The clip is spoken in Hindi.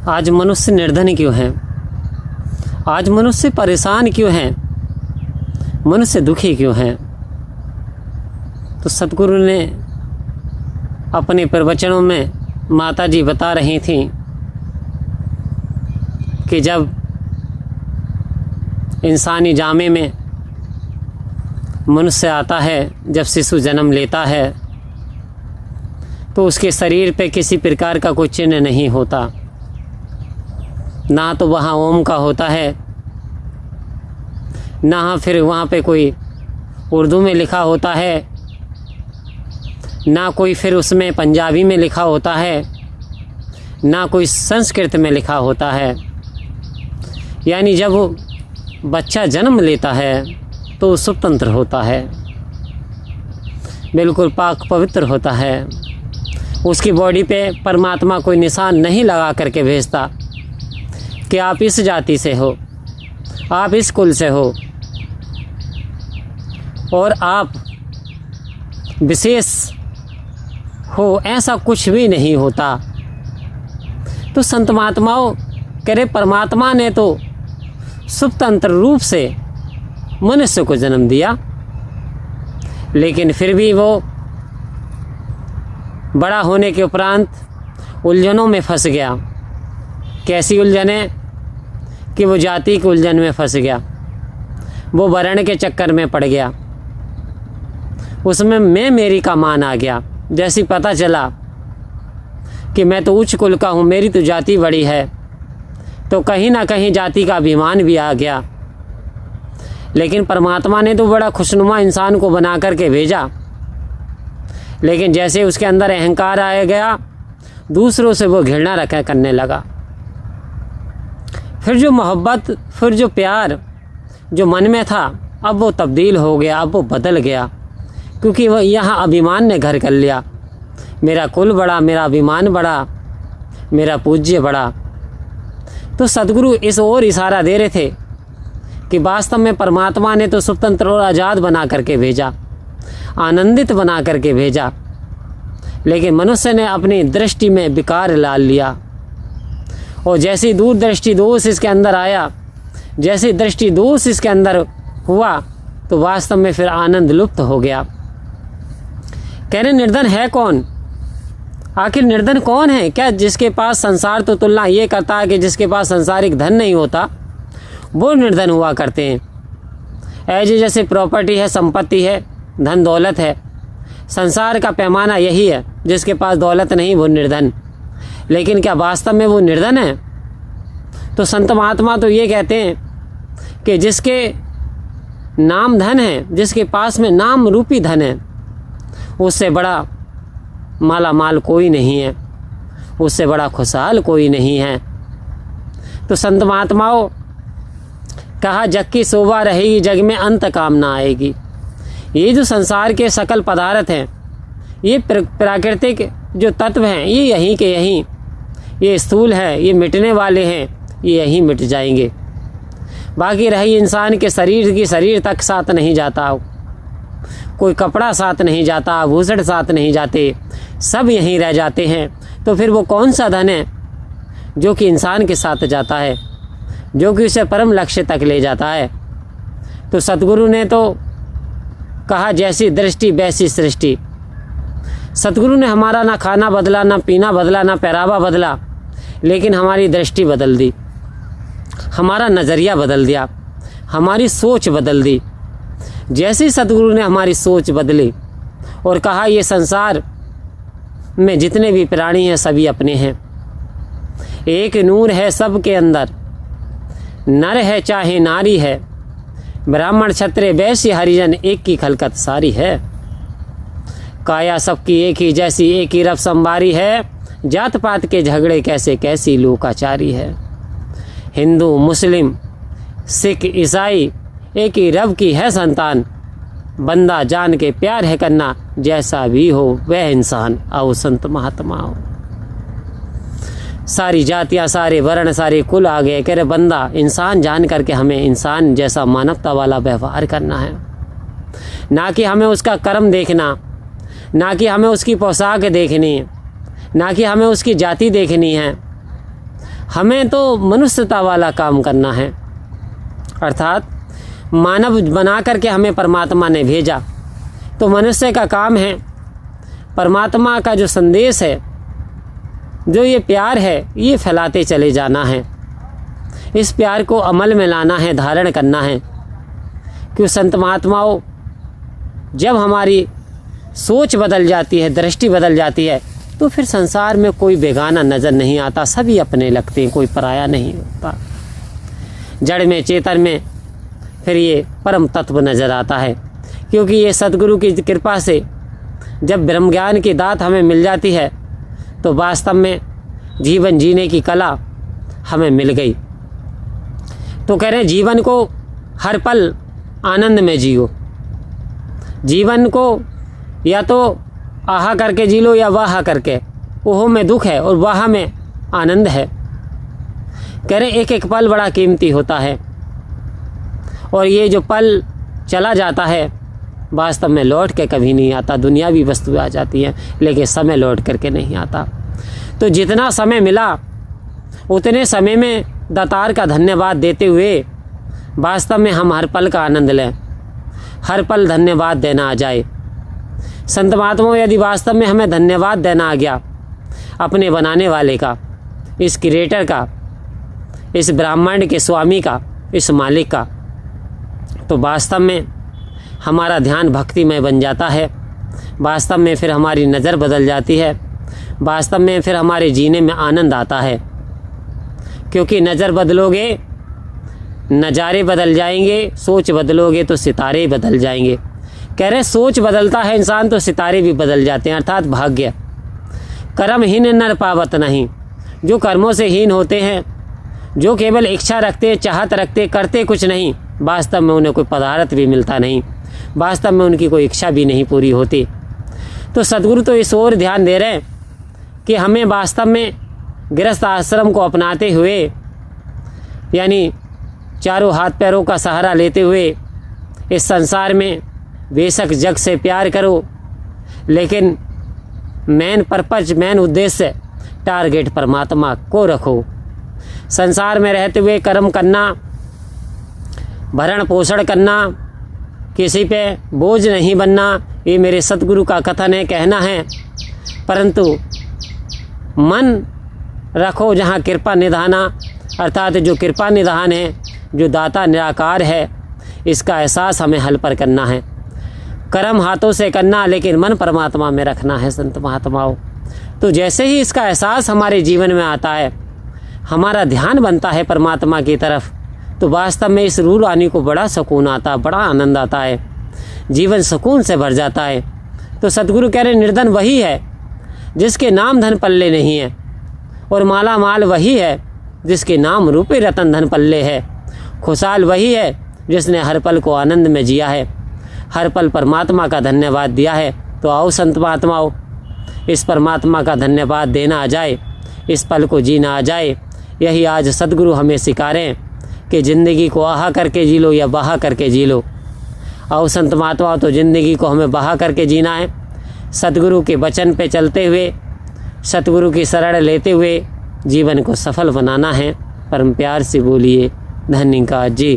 आज मनुष्य निर्धन क्यों है? आज मनुष्य परेशान क्यों है? मनुष्य दुखी क्यों है? तो सतगुरु ने अपने प्रवचनों में माता जी बता रही थी कि जब इंसानी जामे में मनुष्य आता है, जब शिशु जन्म लेता है, तो उसके शरीर पे किसी प्रकार का कोई चिन्ह नहीं होता। ना तो वहाँ ओम का होता है, ना फिर वहाँ पे कोई उर्दू में लिखा होता है, ना कोई फिर उसमें पंजाबी में लिखा होता है, ना कोई संस्कृत में लिखा होता है। यानी जब वो बच्चा जन्म लेता है तो स्वतंत्र होता है, बिल्कुल पाक पवित्र होता है। उसकी बॉडी पे परमात्मा कोई निशान नहीं लगा करके भेजता कि आप इस जाति से हो, आप इस कुल से हो और आप विशेष हो, ऐसा कुछ भी नहीं होता। तो संत महात्माओं कह रहे परमात्मा ने तो स्वतंत्र रूप से मनुष्य को जन्म दिया, लेकिन फिर भी वो बड़ा होने के उपरांत उलझनों में फंस गया। कैसी उलझनें कि वो जाति की उलझन में फंस गया, वो वर्ण के चक्कर में पड़ गया, उसमें मैं मेरी का मान आ गया। जैसे पता चला कि मैं तो उच्च कुल का हूँ, मेरी तो जाति बड़ी है, तो कहीं ना कहीं जाति का अभिमान भी आ गया। लेकिन परमात्मा ने तो बड़ा खुशनुमा इंसान को बना करके भेजा, लेकिन जैसे उसके अंदर अहंकार आ गया, दूसरों से वो घृणा रखा करने लगा। फिर जो मोहब्बत, फिर जो प्यार जो मन में था, अब वो तब्दील हो गया, अब वो बदल गया, क्योंकि वो यहाँ अभिमान ने घर कर लिया। मेरा कुल बड़ा, मेरा अभिमान बड़ा, मेरा पूज्य बड़ा। तो सदगुरु इस ओर इशारा दे रहे थे कि वास्तव में परमात्मा ने तो स्वतंत्र और आज़ाद बना करके भेजा, आनंदित बना करके भेजा, लेकिन मनुष्य ने अपनी दृष्टि में विकार डाल लिया। और जैसी दूरदृष्टि दोष इसके अंदर आया, जैसी दृष्टि दोष इसके अंदर हुआ, तो वास्तव में फिर आनंद लुप्त हो गया। कहने निर्धन है कौन? आखिर निर्धन कौन है? क्या जिसके पास संसार तो तुलना ये करता है कि जिसके पास संसारिक धन नहीं होता वो निर्धन हुआ करते हैं। ऐसे जैसे प्रॉपर्टी है, संपत्ति है, धन दौलत है, संसार का पैमाना यही है। जिसके पास दौलत नहीं वो निर्धन। लेकिन क्या वास्तव में वो निर्धन है? तो संत महात्मा तो ये कहते हैं कि जिसके नाम धन है, जिसके पास में नाम रूपी धन है, उससे बड़ा माला माल कोई नहीं है, उससे बड़ा खुशहाल कोई नहीं है। तो संत महात्माओं कहा जग की शोभा रहेगी, जग में अंत काम ना आएगी। ये जो संसार के सकल पदार्थ हैं, ये प्राकृतिक जो तत्व हैं, ये यहीं के यहीं, ये स्थूल है, ये मिटने वाले हैं, ये यहीं मिट जाएंगे। बाकी रही इंसान के शरीर की, शरीर तक साथ नहीं जाता, कोई कपड़ा साथ नहीं जाता, आभूषण साथ नहीं जाते, सब यहीं रह जाते हैं। तो फिर वो कौन सा धन है जो कि इंसान के साथ जाता है, जो कि उसे परम लक्ष्य तक ले जाता है? तो सतगुरु ने तो कहा जैसी दृष्टि वैसी सृष्टि। सतगुरु ने हमारा ना खाना बदला, ना पीना बदला, ना पहरावा बदला, लेकिन हमारी दृष्टि बदल दी, हमारा नज़रिया बदल दिया, हमारी सोच बदल दी। जैसे सतगुरु ने हमारी सोच बदली और कहा ये संसार में जितने भी प्राणी हैं सभी अपने हैं, एक नूर है सबके अंदर, नर है चाहे नारी है, ब्राह्मण क्षत्रिय वैश्य हरिजन एक की खलकत सारी है। काया सबकी एक ही जैसी, एक ही रब संवारी है, जात पात के झगड़े कैसे कैसी लोकाचारी है। हिंदू मुस्लिम सिख ईसाई एक ही रब की है संतान, बंदा जान के प्यार है करना, जैसा भी हो वह इंसान। आओ संत महात्माओं, सारी जातियाँ, सारे वर्ण, सारे कुल आ गए। कह रहे बंदा इंसान जान करके हमें इंसान जैसा मानवता वाला व्यवहार करना है, ना कि हमें उसका कर्म देखना, ना कि हमें उसकी पोशाक देखनी है, ना कि हमें उसकी जाति देखनी है। हमें तो मनुष्यता वाला काम करना है, अर्थात मानव बना करके हमें परमात्मा ने भेजा, तो मनुष्य का काम है परमात्मा का जो संदेश है, जो ये प्यार है, ये फैलाते चले जाना है। इस प्यार को अमल में लाना है, धारण करना है। क्यों संत महात्माओं, जब हमारी सोच बदल जाती है, दृष्टि बदल जाती है, तो फिर संसार में कोई बेगाना नज़र नहीं आता, सभी अपने लगते हैं, कोई पराया नहीं होता। जड़ में चेतन में फिर ये परम तत्व नज़र आता है। क्योंकि ये सतगुरु की कृपा से जब ब्रह्म ज्ञान की दात हमें मिल जाती है, तो वास्तव में जीवन जीने की कला हमें मिल गई। तो कह रहे हैं जीवन को हर पल आनंद में जियो। जीवन को या तो आहा करके जी लो या वाहा करके, ओह में दुख है और वाह में आनंद है। कह रहे एक एक पल बड़ा कीमती होता है, और ये जो पल चला जाता है वास्तव में लौट के कभी नहीं आता। दुनियावी वस्तु आ जाती है, लेकिन समय लौट करके नहीं आता। तो जितना समय मिला उतने समय में दातार का धन्यवाद देते हुए वास्तव में हम हर पल का आनंद लें, हर पल धन्यवाद देना आ जाए। संत महात्माओं, यदि वास्तव में हमें धन्यवाद देना आ गया अपने बनाने वाले का, इस क्रिएटर का, इस ब्रह्मांड के स्वामी का, इस मालिक का, तो वास्तव में हमारा ध्यान भक्तिमय बन जाता है। वास्तव में फिर हमारी नज़र बदल जाती है, वास्तव में फिर हमारे जीने में आनंद आता है। क्योंकि नज़र बदलोगे नज़ारे बदल जाएंगे, सोच बदलोगे तो सितारे बदल जाएंगे। कह रहे सोच बदलता है इंसान तो सितारे भी बदल जाते हैं, अर्थात भाग्य। कर्महीन नर पावत नहीं, जो कर्मों से हीन होते हैं, जो केवल इच्छा रखते, चाहत रखते, करते कुछ नहीं, वास्तव में उन्हें कोई पदार्थ भी मिलता नहीं, वास्तव में उनकी कोई इच्छा भी नहीं पूरी होती। तो सद्गुरु तो इस ओर ध्यान दे रहे हैं कि हमें वास्तव में गृहस्थ आश्रम को अपनाते हुए, यानी चारों हाथ पैरों का सहारा लेते हुए इस संसार में बेशक जग से प्यार करो, लेकिन मेन पर्पज, मेन उद्देश्य, टारगेट परमात्मा को रखो। संसार में रहते हुए कर्म करना, भरण पोषण करना, किसी पे बोझ नहीं बनना, ये मेरे सतगुरु का कथन है, कहना है। परंतु मन रखो जहाँ कृपा निधाना, अर्थात जो कृपा निधान है, जो दाता निराकार है, इसका एहसास हमें हल पर करना है। कर्म हाथों से करना, लेकिन मन परमात्मा में रखना है। संत महात्माओं, तो जैसे ही इसका एहसास हमारे जीवन में आता है, हमारा ध्यान बनता है परमात्मा की तरफ, तो वास्तव में इस रूह रानी को बड़ा सुकून आता, बड़ा आनंद आता है, जीवन सुकून से भर जाता है। तो सतगुरु कह रहे निर्धन वही है जिसके नाम धन पल्ले नहीं है, और माला माल वही है जिसके नाम रूपे रतन धन पल्ले है। खुशहाल वही है जिसने हर पल को आनंद में जिया है, हर पल परमात्मा का धन्यवाद दिया है। तो आओ संत महात्माओं, इस परमात्मा का धन्यवाद देना आ जाए, इस पल को जीना आ जाए। यही आज सद्गुरु हमें सिखा रहे हैं कि ज़िंदगी को आहा करके जी लो या बहा करके जी लो। आओ संत महात्माओं, तो ज़िंदगी को हमें बहा करके जीना है, सतगुरु के वचन पे चलते हुए, सतगुरु की शरण लेते हुए जीवन को सफल बनाना है। परम प्यार से बोलिए धन्यवाद जी।